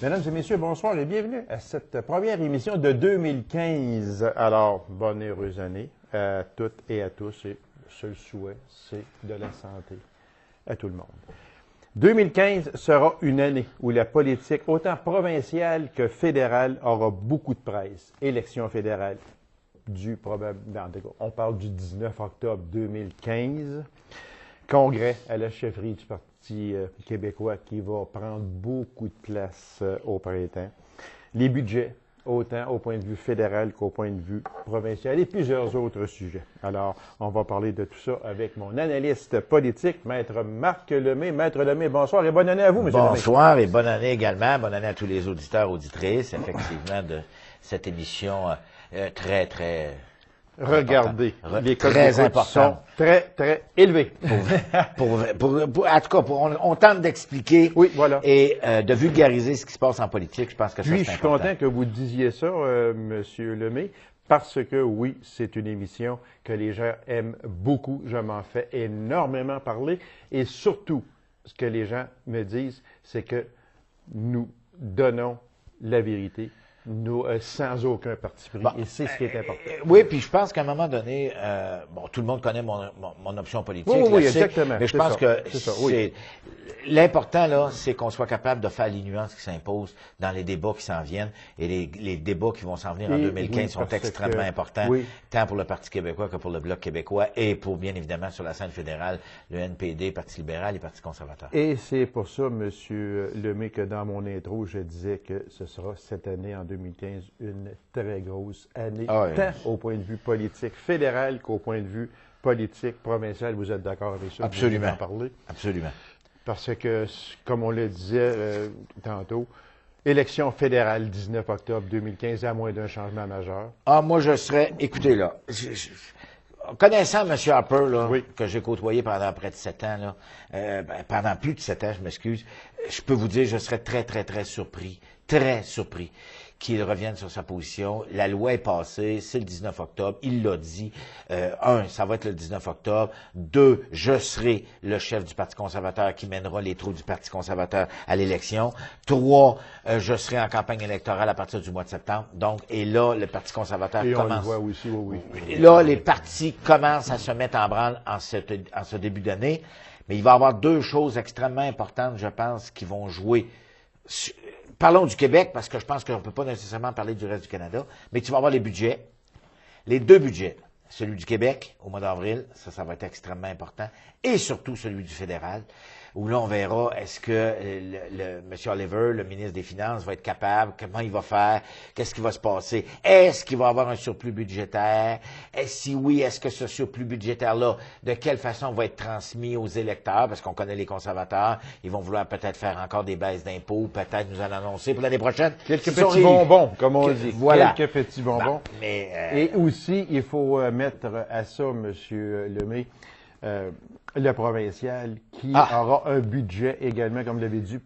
Mesdames et messieurs, bonsoir et bienvenue à cette première émission de 2015. Alors, bonne et heureuse année à toutes et à tous. Et le seul souhait, c'est de la santé à tout le monde. 2015 sera une année où la politique, autant provinciale que fédérale, aura beaucoup de presse. Élection fédérale, on parle du 19 octobre 2015. Congrès à la chefferie du Parti québécois qui va prendre beaucoup de place au printemps. Les budgets, autant au point de vue fédéral qu'au point de vue provincial et plusieurs autres sujets. Alors, on va parler de tout ça avec mon analyste politique, Maître Marc Lemay. Maître Lemay, bonsoir et bonne année à vous, M. Lemay. Bonsoir et bonne année également. Bonne année à tous les auditeurs, auditrices, effectivement, de cette émission très regardez, les codes très d'écoute important. sont très élevés. En tout cas, on tente d'expliquer et de vulgariser ce qui se passe en politique. Je pense que ça, c'est important. Puis, je suis content que vous disiez ça, M. Lemay, parce que oui, c'est une émission que les gens aiment beaucoup. Je m'en fais énormément parler. Et surtout, ce que les gens me disent, c'est que nous donnons la vérité. Nous, sans aucun parti pris. Et c'est ce qui est important. Oui, puis je pense qu'à un moment donné, tout le monde connaît mon option politique. Oui, exactement. Mais je pense que l'important, là, c'est qu'on soit capable de faire les nuances qui s'imposent dans les débats qui s'en viennent. Et les débats qui vont s'en venir en 2015 sont extrêmement importants, tant pour le Parti québécois que pour le Bloc québécois et pour, bien évidemment, sur la scène fédérale, le NPD, Parti libéral et Parti conservateur. Et c'est pour ça, M. Lemay, que dans mon intro, je disais que ce sera cette année, en 2015, une très grosse année, tant au point de vue politique fédéral qu'au point de vue politique provincial. Vous êtes d'accord avec ça? Absolument. Vous en parler? Absolument. Parce que, comme on le disait tantôt, élection fédérale 19 octobre 2015, à moins d'un changement majeur. Moi, je serais... Écoutez, là, connaissant M. Harper, là, que j'ai côtoyé pendant près de 7 ans, là, pendant plus de 7 ans, je m'excuse, je peux vous dire, je serais très surpris qu'il revienne sur sa position. La loi est passée, c'est le 19 octobre, il l'a dit. Ça va être le 19 octobre. 2, je serai le chef du Parti conservateur qui mènera les troupes du Parti conservateur à l'élection. 3, je serai en campagne électorale à partir du mois de septembre. Donc, et là, le Parti conservateur commence. On le voit aussi, Là, les partis commencent à se mettre en branle en ce début d'année. Mais il va y avoir 2 choses extrêmement importantes, je pense, qui vont jouer. Parlons du Québec, parce que je pense qu'on ne peut pas nécessairement parler du reste du Canada, mais tu vas avoir les budgets, les 2 budgets, celui du Québec au mois d'avril, ça va être extrêmement important, et surtout celui du fédéral, où là on verra est-ce que M. Oliver, le ministre des Finances, va être capable, comment il va faire, qu'est-ce qui va se passer, est-ce qu'il va avoir un surplus budgétaire, et si oui, est-ce que ce surplus budgétaire-là, de quelle façon va être transmis aux électeurs, parce qu'on connaît les conservateurs, ils vont vouloir peut-être faire encore des baisses d'impôts, peut-être nous en annoncer pour l'année prochaine. Quelques petits bonbons, comme on dit. Voilà. Quelques petits bonbons. Et aussi, il faut mettre à ça, M. Lemay, le provincial qui aura un budget également, comme l'avait dit.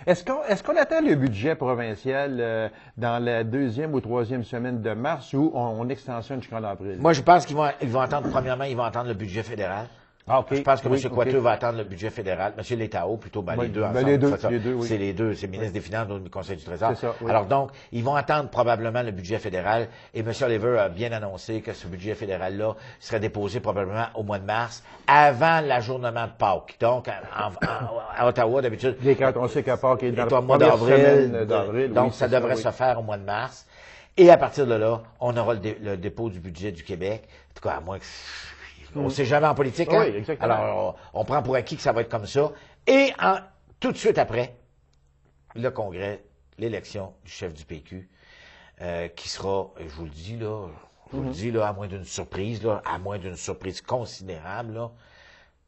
Est-ce qu'on attend le budget provincial dans la 2e ou 3e semaine de mars ou on extensionne jusqu'en avril? Moi, je pense qu'ils vont attendre, premièrement, ils vont attendre le budget fédéral. Je pense que M. Coiteux va attendre le budget fédéral. M. Létao, plutôt, les deux ensemble. Les deux, c'est les deux, c'est le ministre des Finances, le Conseil du Trésor. Ça, Alors donc, ils vont attendre probablement le budget fédéral et M. Oliver a bien annoncé que ce budget fédéral-là serait déposé probablement au mois de mars, avant l'ajournement de Pâques. Donc, à Ottawa, d'habitude. Quand on sait qu'à Pâques est dans le mois d'avril. Donc, ça devrait se faire au mois de mars. Et à partir de là, on aura le dépôt du budget du Québec. En tout cas, à moins que... On ne sait jamais en politique. Hein? Oui, exactement. Alors, on prend pour acquis que ça va être comme ça. Et tout de suite après, le Congrès, l'élection du chef du PQ, qui sera, je vous le dis là, à moins d'une surprise, considérable, là,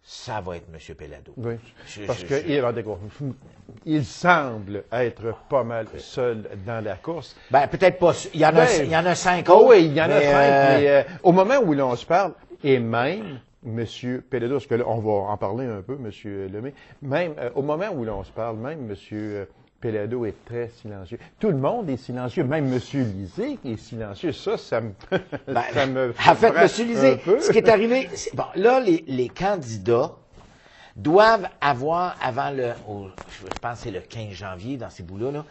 ça va être M. Péladeau. Oui, parce qu'il semble être pas mal seul dans la course. Peut-être pas. Il y en a 5 autres. Oui, il y en a 5, mais au moment où l'on se parle, et même M. Péladeau, parce que là, on va en parler un peu, M. Lemay, même au moment où l'on se parle, même M. Péladeau est très silencieux. Tout le monde est silencieux, même M. Lisée qui est silencieux. Ça me En fait, M. Lisée, ce qui est arrivé, là, les candidats doivent avoir, je pense que c'est le 15 janvier, dans ces bouts-là,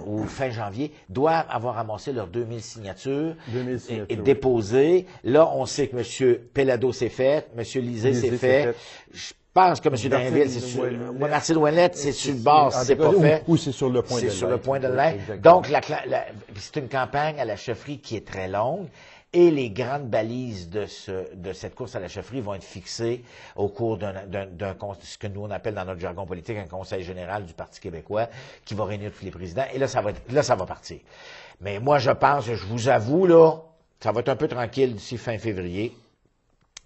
ou fin janvier, doivent avoir amassé leurs 2000 signatures, et déposées. Là, on sait que M. Pellado s'est fait, M. Lisée s'est fait. Je pense que M. Dainville, c'est sur... Martine Ouellette, c'est sur le bord, si c'est pas fait. Ou c'est sur le point de l'être. C'est sur le point de l'être. Donc, c'est une campagne à la chefferie qui est très longue. Et les grandes balises de cette course à la chefferie vont être fixées au cours ce que nous on appelle dans notre jargon politique un conseil général du Parti québécois qui va réunir tous les présidents. Et là, ça va partir. Mais moi, je pense, je vous avoue, là, ça va être un peu tranquille d'ici fin février.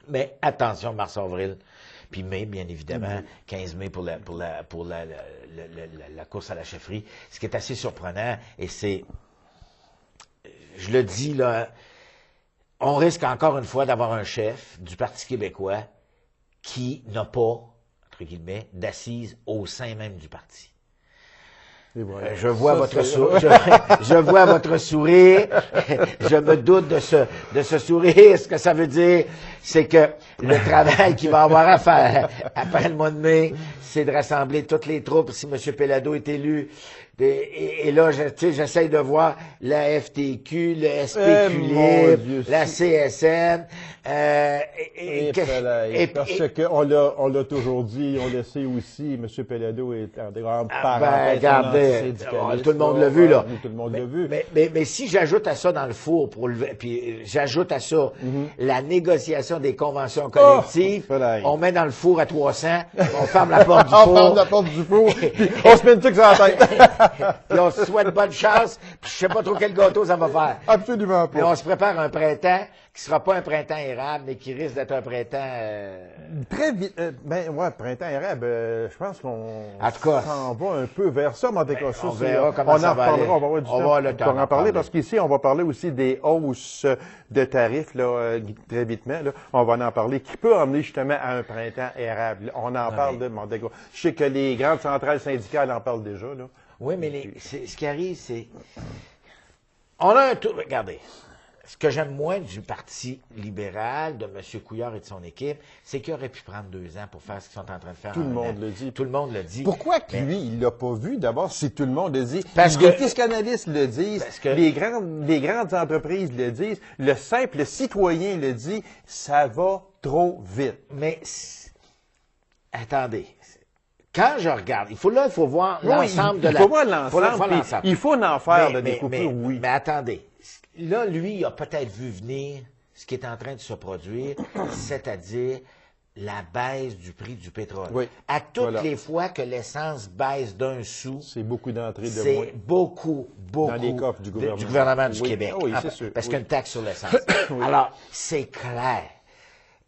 Mais attention, mars-avril, puis mai, bien évidemment, 15 mai pour la course à la chefferie. Ce qui est assez surprenant, et c'est, je le dis, là, on risque encore une fois d'avoir un chef du Parti québécois qui n'a pas, entre guillemets, d'assises au sein même du parti. Voilà. Je vois votre sourire. Je me doute de ce sourire. Ce que ça veut dire, c'est que le travail qu'il va avoir à faire après le mois de mai, c'est de rassembler toutes les troupes si M. Pellado est élu. Et là, j'essaye de voir la FTQ, le SPQ Libre, la CSN. Parce qu'on l'a toujours dit, on le sait aussi, M. Pellado est en grande parenthèse. Regardez, tout le monde l'a vu, là. Tout le monde l'a vu. Mais si j'ajoute à ça dans le four, puis j'ajoute à ça la négociation des conventions collectives, on met dans le four à 300, on ferme la porte du four. On ferme la porte du four, puis on se met une tuque sur la tête. Puis on se souhaite bonne chance, puis je sais pas trop quel gâteau ça va faire. Absolument pas. Puis on se prépare un printemps qui sera pas un printemps érable, mais qui risque d'être un printemps... Très vite. Printemps érable, je pense qu'on s'en va un peu vers ça, on verra comment ça va aller. On va avoir du temps pour en parler, parce qu'ici, on va parler aussi des hausses de tarifs, là, très vitement. Là. On va en parler, qui peut emmener justement à un printemps érable. On en parle de Montego. Je sais que les grandes centrales syndicales en parlent déjà, là. Oui, mais ce qui arrive, c'est... On a un tour... Regardez, ce que j'aime moins du Parti libéral, de M. Couillard et de son équipe, c'est qu'il aurait pu prendre 2 ans pour faire ce qu'ils sont en train de faire. Tout le monde le dit. Tout le monde le dit. Pourquoi que lui, il l'a pas vu d'abord si tout le monde le dit? Parce les que... fiscalistes le disent, les grandes entreprises le disent, le simple citoyen le dit, ça va trop vite. Mais, attendez... Quand je regarde, il faut voir l'ensemble de la... Il faut voir l'ensemble, il faut en faire des coupures, oui. Mais attendez, là, lui, il a peut-être vu venir ce qui est en train de se produire, c'est-à-dire la baisse du prix du pétrole. Oui. À toutes les fois que l'essence baisse d'1 sou... C'est beaucoup d'entrées de moins. C'est beaucoup dans les coffres du gouvernement du Québec. Oui, c'est sûr. Parce qu'il y a une taxe sur l'essence. Alors, c'est clair.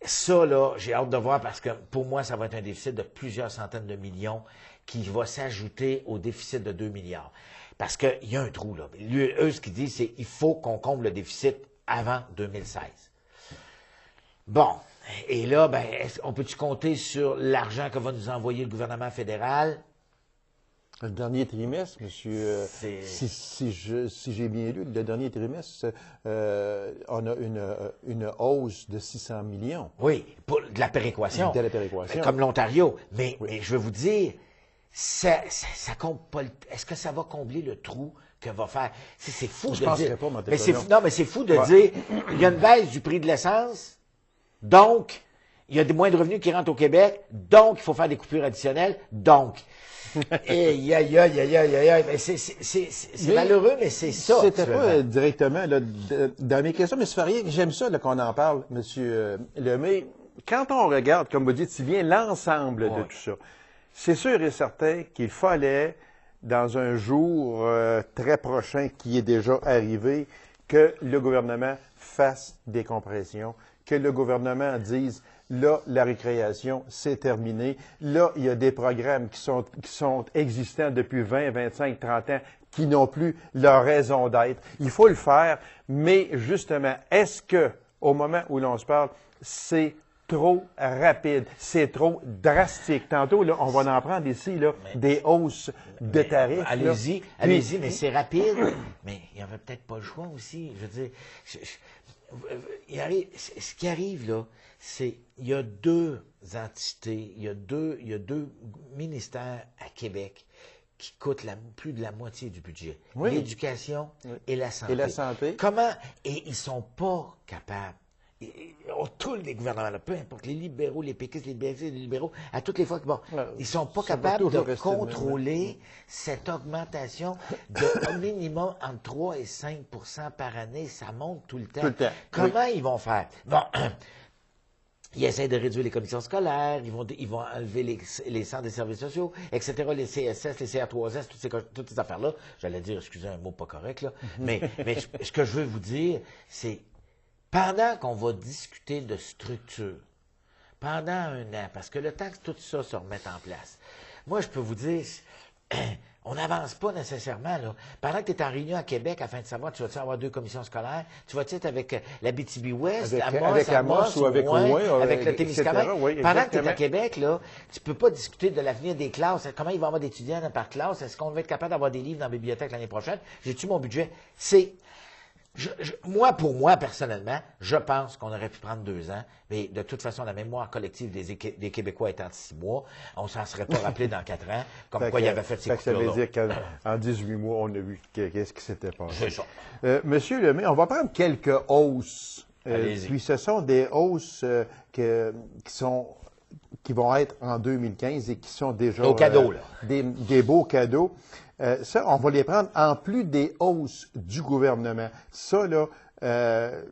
Ça, là, j'ai hâte de voir parce que pour moi, ça va être un déficit de plusieurs centaines de millions qui va s'ajouter au déficit de 2 milliards. Parce qu'il y a un trou, là. Eux, ce qu'ils disent, c'est qu'il faut qu'on comble le déficit avant 2016. Bon. Et là, on peut-tu compter sur l'argent que va nous envoyer le gouvernement fédéral? Le dernier trimestre, monsieur, si j'ai bien lu, le dernier trimestre, on a une hausse de 600 millions. Oui, pour de la péréquation. De la péréquation. Comme l'Ontario. Mais je veux vous dire, ça compte pas. Est-ce que ça va combler le trou que va faire? C'est fou je de penserais dire. Pas, mais c'est fou de dire, il y a une baisse du prix de l'essence, donc, il y a moins de revenus qui rentrent au Québec, donc il faut faire des coupures additionnelles, donc... C'est malheureux, mais c'est ça. C'était pas directement là, dans mes questions, mais ça fait rien. J'aime ça qu'on en parle, M. Lemay. Quand on regarde, comme vous dites si bien, l'ensemble de tout ça, c'est sûr et certain qu'il fallait, dans un jour très prochain qui est déjà arrivé, que le gouvernement fasse des compressions, que le gouvernement dise... Là, la récréation, c'est terminé. Là, il y a des programmes qui sont existants depuis 20, 25, 30 ans qui n'ont plus leur raison d'être. Il faut le faire, mais justement, est-ce que, au moment où l'on se parle, c'est trop rapide, c'est trop drastique? Tantôt, là, on va en prendre ici, là, des hausses de tarifs. Allez-y, mais c'est rapide. Mais il n'y avait peut-être pas le choix aussi. Je veux dire... ce qui arrive, là, c'est il y a deux entités, il y a deux ministères à Québec qui coûtent plus de la moitié du budget. Oui. L'éducation et la santé. Et la santé. Comment? Et ils sont pas capables. Tous les gouvernements, là, peu importe, les libéraux, les péquistes, les libéraux, à toutes les fois que, bon, ils sont pas capables de contrôler cette augmentation de au minimum entre 3 et 5 par année. Ça monte tout le temps. Tout le temps. Comment ils vont faire? Bon, ils essaient de réduire les commissions scolaires, ils vont enlever les centres des services sociaux, etc., les CSS, les CR3S, toutes ces affaires-là. J'allais dire, excusez un mot pas correct, là, mais ce que je veux vous dire, c'est pendant qu'on va discuter de structure, pendant un an, parce que le temps que tout ça se remette en place, moi, je peux vous dire, on n'avance pas nécessairement, là. Pendant que tu es en réunion à Québec, afin de savoir, tu vas-tu avoir 2 commissions scolaires, tu vas-tu être avec la BTB-Ouest, avec Amos ou avec Rouen, avec le Témiscamingue. Oui, pendant que tu es à Québec, là, tu peux pas discuter de l'avenir des classes. Comment il va y avoir d'étudiants par classe? Est-ce qu'on va être capable d'avoir des livres dans la bibliothèque l'année prochaine? J'ai-tu mon budget? Pour moi, personnellement, je pense qu'on aurait pu prendre 2 ans, mais de toute façon, la mémoire collective des Québécois étant de 6 mois, on s'en serait pas rappelé dans 4 ans, comme quoi il avait fait ces Ça veut coupures-là. dire qu'en 18 mois, on a vu qu'est-ce qui s'était passé. C'est ça. Monsieur Lemay, on va prendre quelques hausses. Puis ce sont des hausses qui vont être en 2015 et qui sont déjà Nos cadeaux, là. Des beaux cadeaux. Ça, on va les prendre en plus des hausses du gouvernement. Ça, là, M.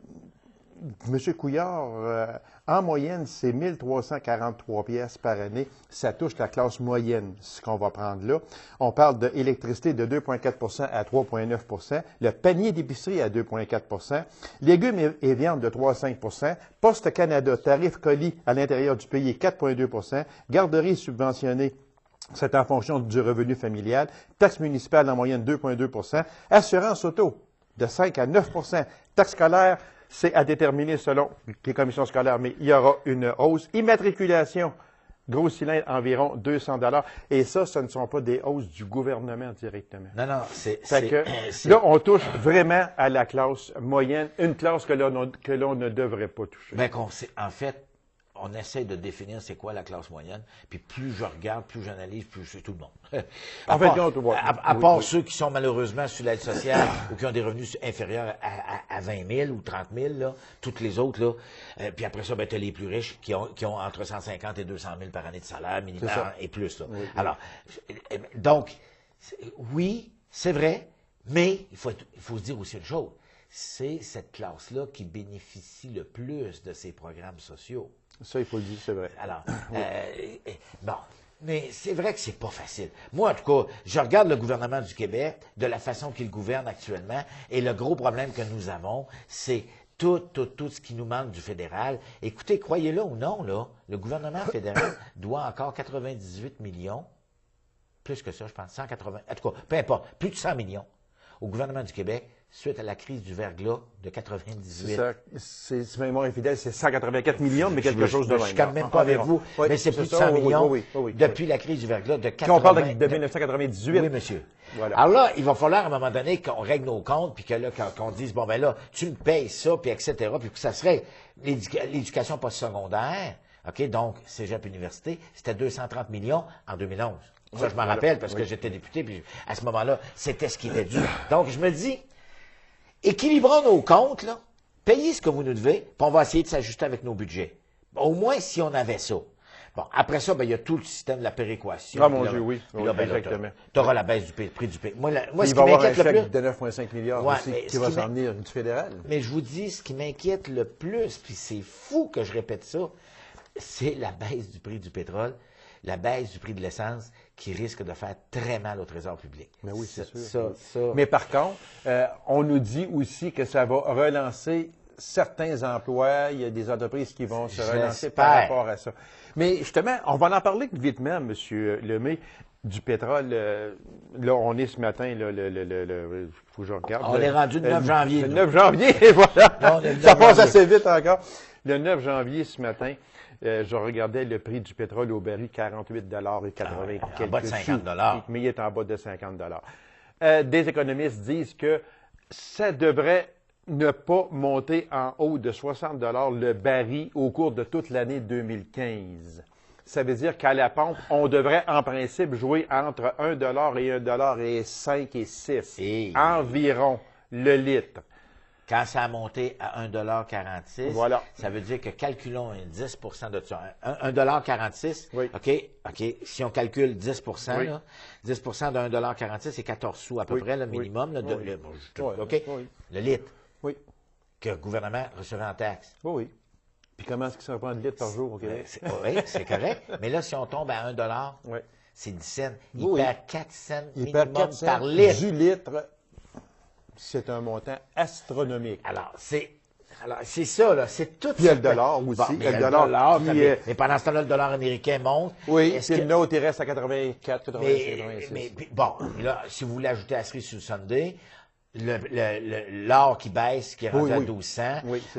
Couillard, en moyenne, c'est 1343 pièces par année. Ça touche la classe moyenne, ce qu'on va prendre là. On parle d'électricité de 2,4 à 3,9 le panier d'épicerie à 2,4 légumes et viande de 3,5 Poste Canada, tarif colis à l'intérieur du pays, 4,2 garderie subventionnée, c'est en fonction du revenu familial, taxe municipale en moyenne 2,2 assurance auto de 5 à 9 taxe scolaire, c'est à déterminer selon les commissions scolaires, mais il y aura une hausse. Immatriculation, gros cylindre, environ 200 Et ça, ce ne sont pas des hausses du gouvernement directement. Non, là, on touche vraiment à la classe moyenne, une classe que l'on ne devrait pas toucher. Ben, en fait, on essaie de définir c'est quoi la classe moyenne, puis plus je regarde, plus j'analyse, plus c'est tout le monde. À part ceux qui sont malheureusement sur l'aide sociale ou qui ont des revenus inférieurs à 20 000 ou 30 000, là, toutes les autres, là. Puis après ça, ben, tu as les plus riches qui ont entre 150 et 200 000 par année de salaire minimum et plus. Là. Oui. Alors, donc, oui, c'est vrai, mais il faut se dire aussi une chose. C'est cette classe-là qui bénéficie le plus de ces programmes sociaux. Ça, il faut le dire, c'est vrai. Alors, bon, mais c'est vrai que c'est pas facile. Moi, en tout cas, je regarde le gouvernement du Québec, de la façon qu'il gouverne actuellement, et le gros problème que nous avons, c'est tout ce qui nous manque du fédéral. Écoutez, croyez-le ou non, là, le gouvernement fédéral doit encore 98 millions, plus que ça, je pense, 180, en tout cas, peu importe, plus de 100 millions au gouvernement du Québec, suite à la crise du verglas de 98. C'est ça. Si ma mémoire est fidèle, c'est 184 millions, mais quelque chose de même. Je ne suis quand même pas avec vous, mais c'est plus de 100 millions depuis la crise du verglas de 98. On parle de 1998. Oui, monsieur. Voilà. Alors là, il va falloir à un moment donné qu'on règle nos comptes, puis que là, qu'on dise, bon, ben là, tu me payes ça, puis etc., puis que ça serait l'éducation postsecondaire, OK, donc, cégep université, c'était 230 millions en 2011. Ça, je m'en rappelle parce que j'étais député, puis à ce moment-là, c'était ce qui était dû. Donc, je me dis, équilibrons nos comptes, là, payez ce que vous nous devez, puis on va essayer de s'ajuster avec nos budgets. Au moins, si on avait ça. Bon, après ça, ben, il y a tout le système de la péréquation. Ah, mon Dieu, oui. Exactement. Tu auras la baisse du prix du pays. Moi, ce qui m'inquiète le plus. De 9,5 milliards aussi, qui va s'en venir du fédéral. Mais je vous dis, ce qui m'inquiète le plus, puis c'est fou que je répète ça, c'est la baisse du prix du pétrole, la baisse du prix de l'essence qui risque de faire très mal au trésor public. Mais oui, c'est sûr. Mais par contre, on nous dit aussi que ça va relancer certains emplois. Il y a des entreprises qui vont se relancer par rapport à ça. Mais justement, on va en parler vitement, M. Lemay, du pétrole. Là, on est ce matin, il faut que je regarde. On est rendu le 9 janvier. Le 9 janvier, et voilà. Ça passe assez vite encore. Le 9 janvier, ce matin, je regardais le prix du pétrole au baril, 48 et 80 quelques en bas de 50 mais il est en bas de 50 Des économistes disent que ça devrait ne pas monter en haut de 60 $ le baril au cours de toute l'année 2015. Ça veut dire qu'à la pompe, on devrait en principe jouer entre 1 $ et 1,5 $ et 6 environ le litre. Quand ça a monté à 1,46 $, voilà. Ça veut dire que calculons 10 de ça. 1,46 $, oui. OK, si on calcule 10 oui. là, 10 de 1,46 $, c'est 14 sous à peu près, le minimum. Là, OK? Oui. Le litre oui. que le gouvernement recevait en taxes. Oui. Puis comment est-ce qu'il s'en prend de litres par jour au Québec? Oui, c'est correct. Mais là, si on tombe à 1 $, c'est 10 cents. Il perd 4 cents minimum par litre. Du litre, c'est un montant astronomique. Alors, c'est ça, là. C'est tout ça. Puis il y a le dollar aussi. Bon, le dollar qui mais pendant ce temps-là, le dollar américain monte. Oui, puis le nôtre, il reste à 84, 85, 86. Mais bon, là, si vous voulez ajouter à cerise sur le sundae, l'or qui baisse, qui est rendu à 1200,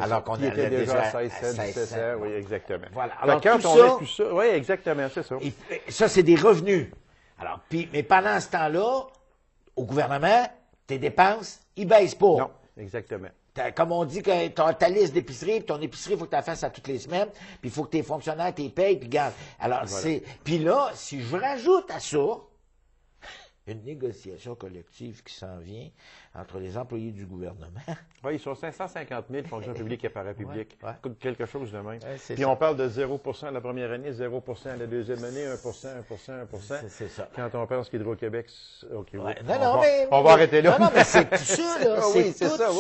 alors qu'on était déjà à 16 cents, 17 cents. Oui, exactement. Voilà. Alors, quand tout on ça, met tout ça, oui, exactement, c'est ça. Ça, c'est des revenus. Alors, mais pendant ce temps-là, au gouvernement, tes dépenses, ils baissent pas. Non, exactement. Comme on dit que tu as ta liste d'épicerie, puis ton épicerie, il faut que tu la fasses à toutes les semaines, puis il faut que tes fonctionnaires t'y payent, puis garde. Alors, puis là, si je rajoute à ça une négociation collective qui s'en vient entre les employés du gouvernement. Oui, ils sont 550 000 fonctions publiques et parapubliques. Ouais. Quelque chose de même. Puis on parle de 0 la première année, 0 la deuxième année, 1 1 C'est ça. Quand on pense qu'Hydro-Québec... OK, on va arrêter là. Non, mais c'est tout ça, là. Oui, c'est ça.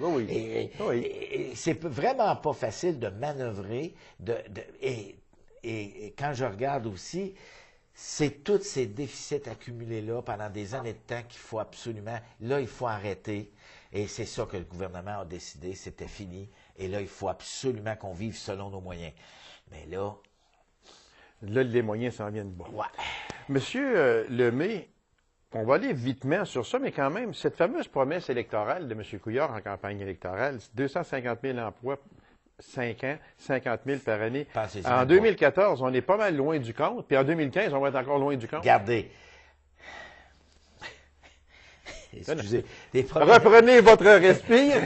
Oui. Et c'est vraiment pas facile de manœuvrer. Et quand je regarde aussi... C'est tous ces déficits accumulés-là pendant des années de temps qu'il faut absolument... Là, il faut arrêter. Et c'est ça que le gouvernement a décidé. C'était fini. Et là, il faut absolument qu'on vive selon nos moyens. Mais là... Là, les moyens s'en viennent bas. Ouais. Monsieur Lemay, on va aller vitement sur ça, mais quand même, cette fameuse promesse électorale de M. Couillard en campagne électorale, 250 000 emplois... 5 ans, 50 000 par année. En 2014, on est pas mal loin du compte. Puis en 2015, on va être encore loin du compte. Regardez. Excusez. Reprenez votre respire.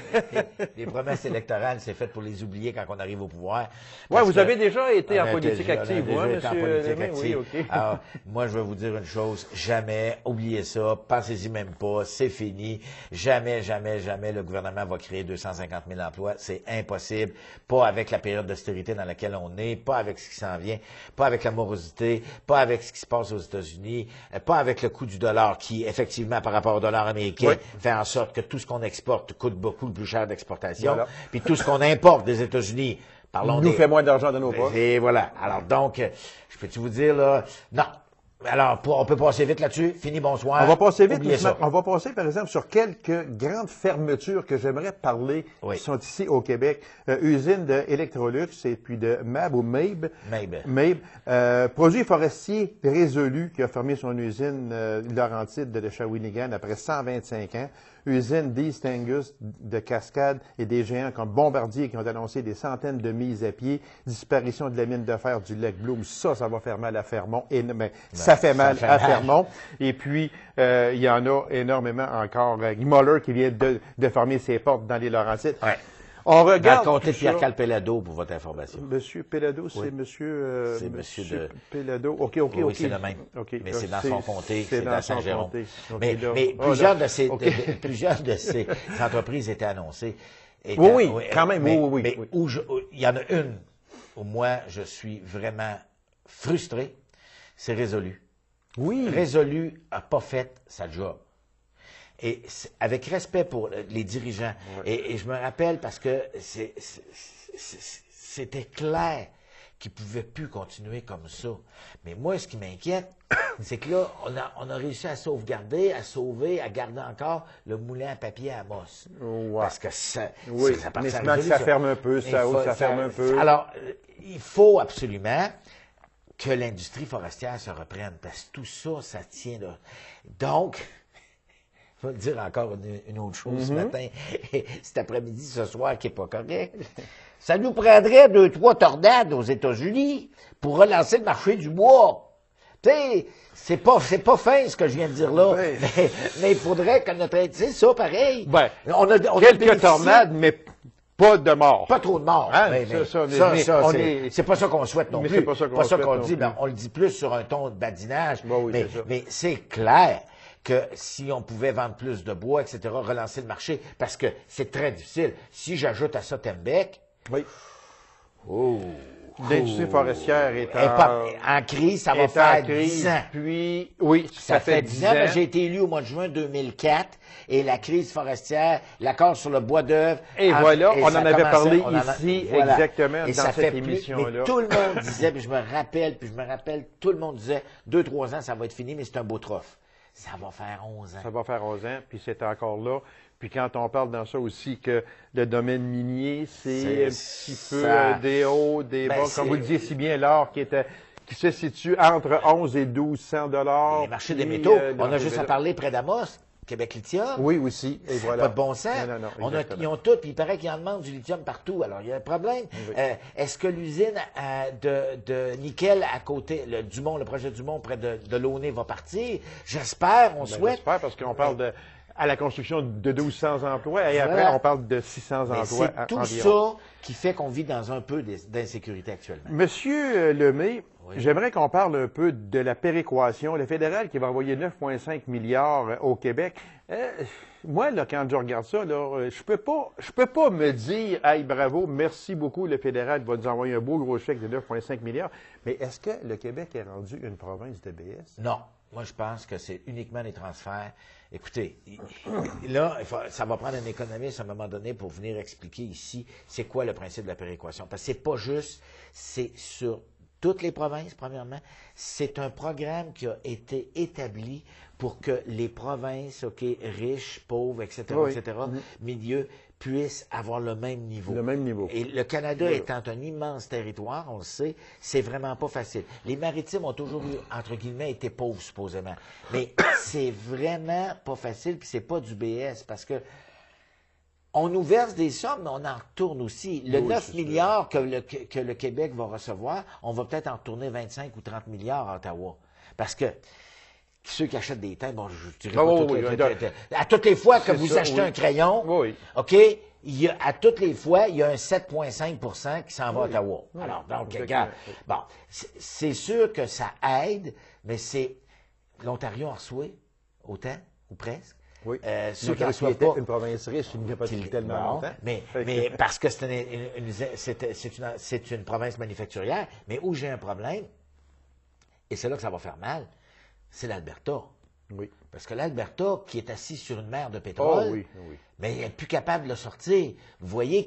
Les promesses électorales, c'est fait pour les oublier quand on arrive au pouvoir. Oui, vous avez déjà été en politique active, vous, monsieur en politique active. Oui, OK. Alors, moi, je vais vous dire une chose. Jamais, oubliez ça, pensez-y même pas, c'est fini. Jamais, jamais, jamais le gouvernement va créer 250 000 emplois. C'est impossible. Pas avec la période d'austérité dans laquelle on est, pas avec ce qui s'en vient, pas avec la morosité, pas avec ce qui se passe aux États-Unis, pas avec le coût du dollar qui, effectivement, par rapport au dollar américain, fait en sorte que tout ce qu'on exporte coûte beaucoup plus cher d'exportation. Voilà. Puis tout ce qu'on importe des États-Unis, fait moins d'argent dans nos poches. Et voilà. Alors donc, je peux-tu vous dire, là, non. Alors, on peut passer vite là-dessus. Fini, bonsoir. On va passer vite. On va passer, par exemple, sur quelques grandes fermetures que j'aimerais parler qui sont ici au Québec. Usine de Electrolux et puis de MABE. Produits forestiers résolu qui a fermé son usine Laurentide de Shawinigan après 125 ans. Usine d'East Angus, de Cascade et des géants comme Bombardier qui ont annoncé des centaines de mises à pied. Disparition de la mine de fer du lac Bloom. Ça va faire mal à Fermont. Ça fait mal à Fermont. Et puis, il y en a énormément encore. Muller qui vient de fermer ses portes dans les Laurentides. Ouais. On regarde. Dans le comté de Pierre-Carl Pellado, pour votre information. Monsieur Pellado, c'est monsieur. C'est monsieur Pellado. OK. Oui, c'est le même. Okay. Mais c'est dans son comté, c'est dans Saint-Jérôme. Okay, mais plusieurs de ces entreprises étaient annoncées. Oui, quand même. Mais il y en a une où moi, je suis vraiment frustré. C'est Résolu. Oui. Résolu n'a pas fait sa job. Et avec respect pour les dirigeants, et je me rappelle parce que c'était clair qu'ils ne pouvaient plus continuer comme ça. Mais moi, ce qui m'inquiète, c'est que là, on a réussi à sauvegarder, à sauver, à garder encore le moulin à papier à Amos. Ouais. Parce que ça mais ça ferme un peu, ça ferme un peu. Alors, il faut absolument que l'industrie forestière se reprenne, parce que tout ça, ça tient là. Donc... Je vais te dire encore une autre chose ce matin, cet après-midi, ce soir, qui n'est pas correct. Ça nous prendrait 2-3 tornades aux États-Unis pour relancer le marché du bois. Tu sais, c'est pas fin ce que je viens de dire là, Ben. mais il faudrait que notre... C'est ça, pareil. Ben, on a quelques bénéficié- tornades, mais pas de morts. Pas trop de morts. Hein, Mais c'est pas ça qu'on souhaite non Mais plus. c'est pas ça qu'on dit. souhaite non Mais on le dit plus sur un ton de badinage. Ben oui, mais c'est ça. mais c'est clair que si on pouvait vendre plus de bois, etc., relancer le marché, parce que c'est très difficile. Si j'ajoute à ça Tembec, Oui. oh, L'industrie forestière est en crise, ça va est en faire crise, 10 ans. Puis, oui, Ça fait 10 ans, mais j'ai été élu au mois de juin 2004 et la crise forestière, l'accord sur le bois d'œuvre. Et voilà, on en avait parlé on en a- ici, voilà. exactement, Et dans ça cette fait plus- émission-là. Mais tout le monde disait, puis je me rappelle, tout le monde disait, 2-3 ans, ça va être fini, mais c'est un beau trophée. Ça va faire 11 ans. Ça va faire 11 ans, puis c'est encore là. Puis quand on parle dans ça aussi que le domaine minier, c'est un petit peu ça. des hauts, des Ben, bas. c'est- Comme vous le disiez si bien, l'or qui se situe entre 11 et 1200 $. Les marchés des Puis, métaux, le on a marché juste des à métaux. parler près d'Amos, Québec Lithium. Oui, aussi. Et voilà. Pas de bon sens. Non, Ils ont tout, puis il paraît qu'ils en demandent du lithium partout. Alors, il y a un problème. Oui. Est-ce que l'usine de nickel à côté, le projet Dumont près de Launay va partir? J'espère, on Ben, souhaite. j'espère, parce qu'on parle à la construction de 1200 emplois, et après, Voilà. on parle de 600 Mais emplois c'est tout environ. ça qui fait qu'on vit dans un peu d'insécurité actuellement. Monsieur Lemay, Oui. j'aimerais qu'on parle un peu de la péréquation. Le fédéral qui va envoyer 9,5 milliards au Québec. Moi, là, quand je regarde ça, là, je peux pas me dire, hey, bravo, merci beaucoup, le fédéral va nous envoyer un beau gros chèque de 9,5 milliards. Mais est-ce que le Québec est rendu une province de BS? Non. Moi, je pense que c'est uniquement des transferts. Écoutez, là, ça va prendre un économiste à un moment donné pour venir expliquer ici c'est quoi le principe de la péréquation. Parce que c'est pas juste, c'est sur toutes les provinces, premièrement. C'est un programme qui a été établi pour que les provinces, OK, riches, pauvres, etc., Oui. etc., milieux, puissent avoir le même niveau. Le même niveau. Et le Canada Oui. étant un immense territoire, on le sait, c'est vraiment pas facile. Les maritimes ont toujours eu, entre guillemets, été pauvres, supposément. Mais c'est vraiment pas facile, puis c'est pas du BS, parce que on nous verse des sommes, mais on en retourne aussi. Le Oui, 9 c'est milliards que le Québec va recevoir, on va peut-être en retourner 25 ou 30 milliards à Ottawa. Parce que ceux qui achètent des teintes, bon, je dirais Oh, pas oui, à toutes les fois que c'est vous ça, achetez oui. un crayon, Oui. OK, à toutes les fois, il y a un 7,5 qui s'en va à Ottawa. Oui. Alors, donc, Exactement. regarde, bon, c'est sûr que ça aide, mais c'est l'Ontario en reçoit autant, ou presque. Oui. Ceux qui L'Ontario en reçoivent était pas. une province riche, il n'y a pas depuis tellement Bon, longtemps. mais Fait que- parce que c'est une province manufacturière, mais où j'ai un problème, et c'est là que ça va faire mal, c'est l'Alberta. Oui. Parce que l'Alberta, qui est assis sur une mer de pétrole, Oh, oui, oui. mais il n'est plus capable de le sortir. Vous voyez,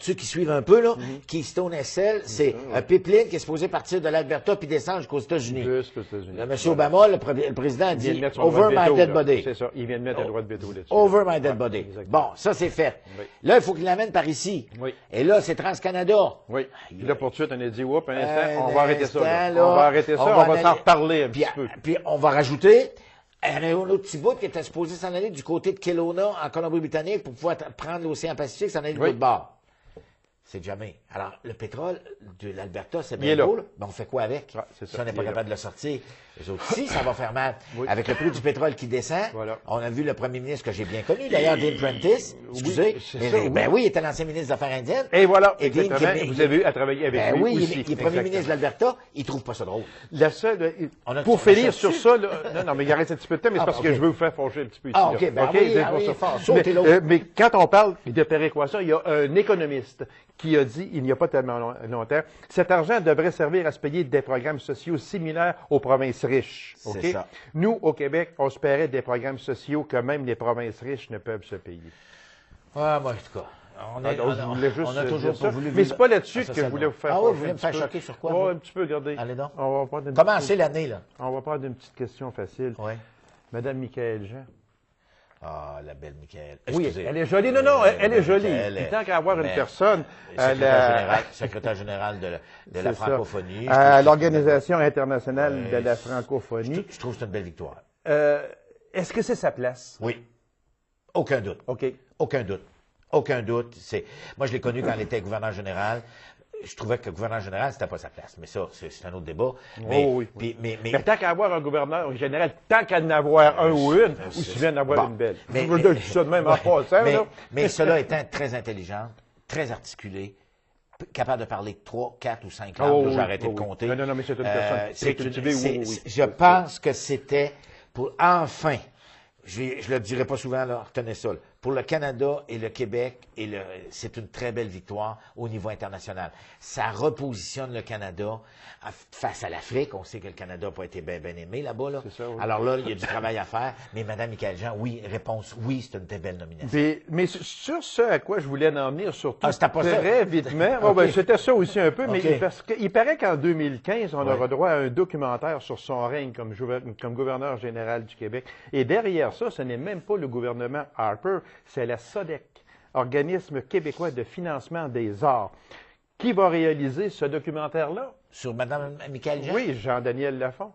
ceux qui suivent un peu, là, Keystone SL, c'est un pipeline qui est supposé partir de l'Alberta puis descendre jusqu'aux États-Unis. Jusqu'aux États-Unis. Là, M. Obama, le président, a Il vient de dit mettre « son droit Over de my veto, dead là. body ». C'est ça, il vient de mettre le droit de veto là-dessus. Over my dead Ouais, body. exactement. Bon, ça, c'est fait. Oui. Là, il faut qu'il l'amène par ici. Oui. Et là, c'est TransCanada. Oui. Puis là, pour tout de suite, on a dit, oups, un Un instant, on va arrêter ça. là. instant, On va arrêter ça, on va s'en aller- reparler un puis, petit peu. Puis, on va rajouter un autre petit bout qui était supposé s'en aller du côté de Kelowna, en Colombie-Britannique, pour pouvoir prendre l'océan Pacifique, s'en aller de Oui. l'autre bord. C'est jamais. Alors, le pétrole de l'Alberta, c'est Il bien est là. beau, là. Mais on fait quoi avec? Ah, c'est ça, Si on n'est il pas est là. capable de le sortir, les autres, si, ça va faire mal. Oui. Avec le prix du pétrole qui descend, Voilà. on a vu le premier ministre que j'ai bien connu, d'ailleurs, Dean Prentice, excusez. Oui, c'est Mais- ça, oui. Ben oui, il était l'ancien ministre des Affaires indiennes. Et voilà, Et Dean exactement. Québec- Vous avez eu à travailler avec Ben lui oui, aussi. il est premier ministre de l'Alberta, il trouve pas ça drôle. La seule, On a- pour on a finir ça sur dessus? ça, là, non, mais il reste un petit peu de temps, mais c'est Ah, parce ok. que je veux vous faire fâcher un petit peu ici. Ah, là. ok, ben OK? oui, C'est ah pour oui, ça. fort, sautez l'autre. Mais quand on parle de péréquation, il y a un économiste qui a dit, il n'y a pas tellement longtemps, cet argent devrait servir à se payer des programmes sociaux similaires aux provinces riches. C'est OK? ça. Nous, au Québec, on se paierait des programmes sociaux que même les provinces riches ne peuvent se payer. Ah, moi, en tout cas. On Ah, donc, je voulais juste on a dire toujours ça. pas voulu Mais vivre c'est pas là-dessus à que je socialement. voulais vous faire Ah oui, fâcher vous voulez un me faire petit peu. choquer sur quoi? Ouais, vous? un petit peu, regardez. Allez donc. On va prendre une Commencez l'année, là. On va prendre une petite question facile. Oui. Madame Michael Jean. Ah, la belle Michael. Oui, Excusez. elle est jolie. Non, non, elle est jolie. Michael, Puis tant qu'à avoir une mais- personne, Secrétaire général de la c'est ça. francophonie. Je À trouve que l'Organisation internationale Ouais, de la c'est- francophonie. je trouve que c'est une belle victoire. Est-ce que c'est sa place? Oui. Aucun doute. OK. Aucun doute. Aucun doute. Moi, je l'ai connu quand elle était gouverneur général. je trouvais que le gouverneur général, c'était pas sa place. Mais ça, c'est un autre débat. Oui. Mais tant qu'à avoir un gouverneur général, tant qu'à en avoir un ou une, ou si bien d'en avoir une belle. Je dis ça de même en passant. Mais cela étant très intelligente, très articulée, capable de parler 3, 4 ou 5 langues, j'ai arrêté de compter. Non, mais c'est une personne très cultivée. Je pense que c'était pour enfin, je le dirai pas souvent, là, retenez ça, là, pour le Canada et le Québec, c'est une très belle victoire au niveau international. Ça repositionne le Canada face à l'Afrique. On sait que le Canada n'a pas été bien aimé là-bas. Là. Ça, oui. Alors là, il y a du travail à faire. Mais Mme Michaël-Jean, oui, réponse oui, c'est une très belle nomination. Mais sur ce à quoi je voulais en venir, surtout c'était pas très ça. vitement, Okay. c'était ça aussi un peu, mais Okay. parce qu'il paraît qu'en 2015, on aura droit à un documentaire sur son règne comme gouverneur général du Québec. Et derrière ça, ce n'est même pas le gouvernement Harper, c'est la SODEC, Organisme québécois de financement des arts. Qui va réaliser ce documentaire-là? Sur Mme Michaël-Jean? Oui, Jean-Daniel Lafont.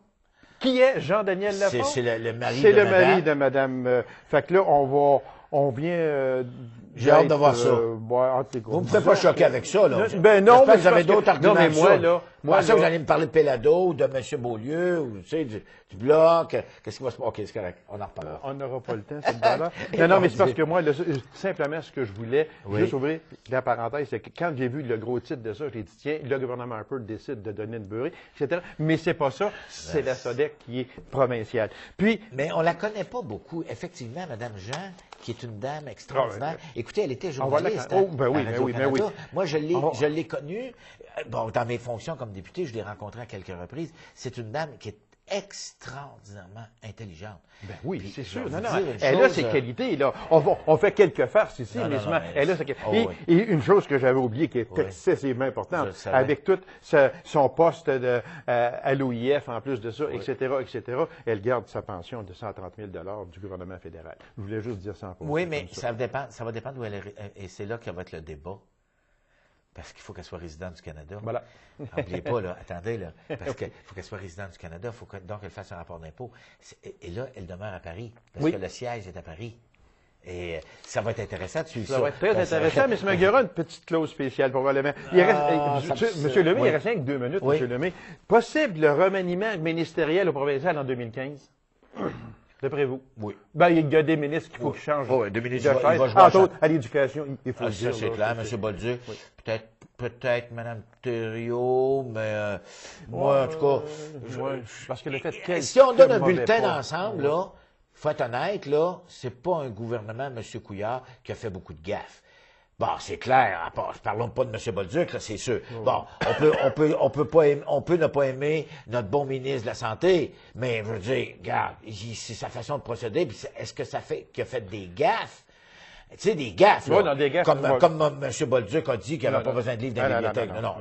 Qui est Jean-Daniel Lafont? C'est le mari C'est de le Madame. mari de Madame. Fait que là, on vient. J'ai hâte de voir ça. Vous me faites pas choquer avec ça, là. Ben non, mais mais vous avez d'autres arguments. Non, mais moi, là. Moi, ça, vous allez me parler de Pellado, ou de M. Beaulieu, ou, tu sais, du Bloc. Qu'est-ce qui va se passer? OK, c'est correct. On en reparlera. On n'aura pas le temps, cette là. Non, mais c'est parce que moi, simplement, ce que je voulais, juste ouvrir la parenthèse, c'est que quand j'ai vu le gros titre de ça, j'ai dit, tiens, le gouvernement Harper décide de donner une beurrée, etc. Mais c'est pas ça. C'est la SODEC qui est provinciale. Puis. Mais on la connaît pas beaucoup. Effectivement, Mme Jean, qui est une dame extraordinaire. Écoutez, elle était journaliste. Ben oui. Moi, je l'ai connue. Bon, dans mes fonctions comme député, je l'ai rencontrée à quelques reprises. C'est une dame qui est extraordinairement intelligente. Ben oui, Puis, c'est sûr. je vais Non, vous dire une elle a chose, ses qualités, là. On fait quelques farces ici, mais elle a ses qualités. Et une chose que j'avais oubliée qui est excessivement importante, avec tout son poste à l'OIF, en plus de ça, etc., elle garde sa pension de 130 000 $ du gouvernement fédéral. Je voulais juste dire ça en passant. Oui, mais ça va dépendre d'où elle est. Et c'est là que va être le débat. Parce qu'il faut qu'elle soit résidente du Canada. Voilà. N'oubliez pas, là, attendez, là, parce qu'il faut qu'elle soit résidente du Canada, il faut donc qu'elle fasse un rapport d'impôt. Et là, elle demeure à Paris, parce que le siège est à Paris. Et ça va être intéressant de suivre ça. Ça va être très intéressant, mais il y aura une petite clause spéciale, probablement. Monsieur Lemay, il reste rien que 2 minutes, Monsieur Lemay. Possible le remaniement ministériel au provincial en 2015? D'après vous? Oui. Ben, il y a des ministres qu'il faut qu'ils changent. Oui, des ministres de chaise. Entre autres, à l'éducation, il faut le dire. Ça, c'est clair, M. Bolduc. Peut-être Mme Thériault, mais moi, en tout cas... Parce que le fait qu'elle... Si on donne un bulletin d'ensemble, là, faut être honnête, là, c'est pas un gouvernement, M. Couillard, qui a fait beaucoup de gaffes. Bon, c'est clair, parlons pas de M. Bolduc, là, c'est sûr. Bon, on peut ne pas aimer notre bon ministre de la Santé, mais je veux dire, regarde, c'est sa façon de procéder, puis est-ce que ça fait qu'il a fait des gaffes? Tu sais, des gaffes, là, non, des gaffes, comme M. Bolduc a dit qu'il n'avait pas besoin de livre dans la bibliothèque. Non,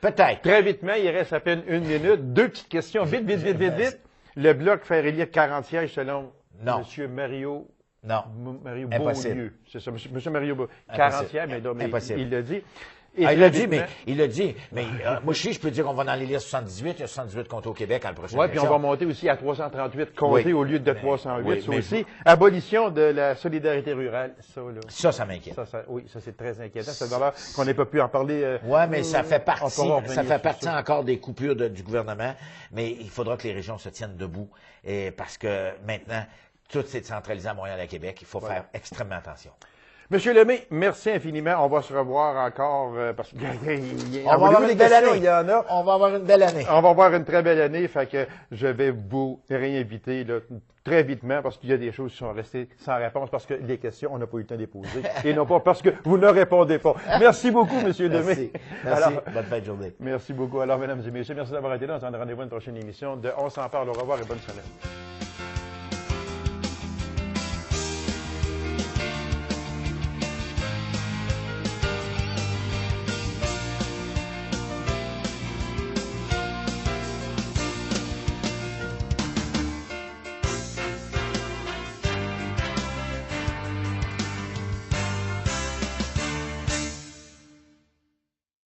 peut-être. Très vitement, il reste à peine 1 minute. 2 petites questions. Vite. Le Bloc faire élire 40 sièges selon M. Mario... Non. Mario Impossible. Beaulieu. C'est ça, M. Mario Beaulieu. 40e, mais impossible. Il l'a dit. Il l'a dit, mais moi, je peux dire qu'on va dans les listes 78, il y a 78 comtés au Québec à la prochaine élection. Oui, puis on va monter aussi à 338 comtés au lieu de 308. Ça aussi. Abolition de la solidarité rurale. Ça m'inquiète. Oui, ça c'est très inquiétant. C'est d'abord qu'on n'ait pas pu en parler. Oui, mais ça fait partie encore des coupures du gouvernement, mais il faudra que les régions se tiennent debout, parce que maintenant, tout s'est centralisé à Montréal et à Québec. Il faut faire extrêmement attention. Monsieur Lemay, merci infiniment. On va se revoir encore parce qu'il on va avoir une belle année. Il y en a. On va avoir une belle année. On va avoir une très belle année. Fait que je vais vous réinviter là, très vitement parce qu'il y a des choses qui sont restées sans réponse parce que les questions, on n'a pas eu le temps de les poser et non pas parce que vous ne répondez pas. Merci beaucoup, Monsieur Lemay. Merci. Bonne fin de journée. Merci beaucoup. Alors, mesdames et messieurs, merci d'avoir été là. On se donne rendez-vous à une prochaine émission de On s'en parle. Au revoir et bonne semaine.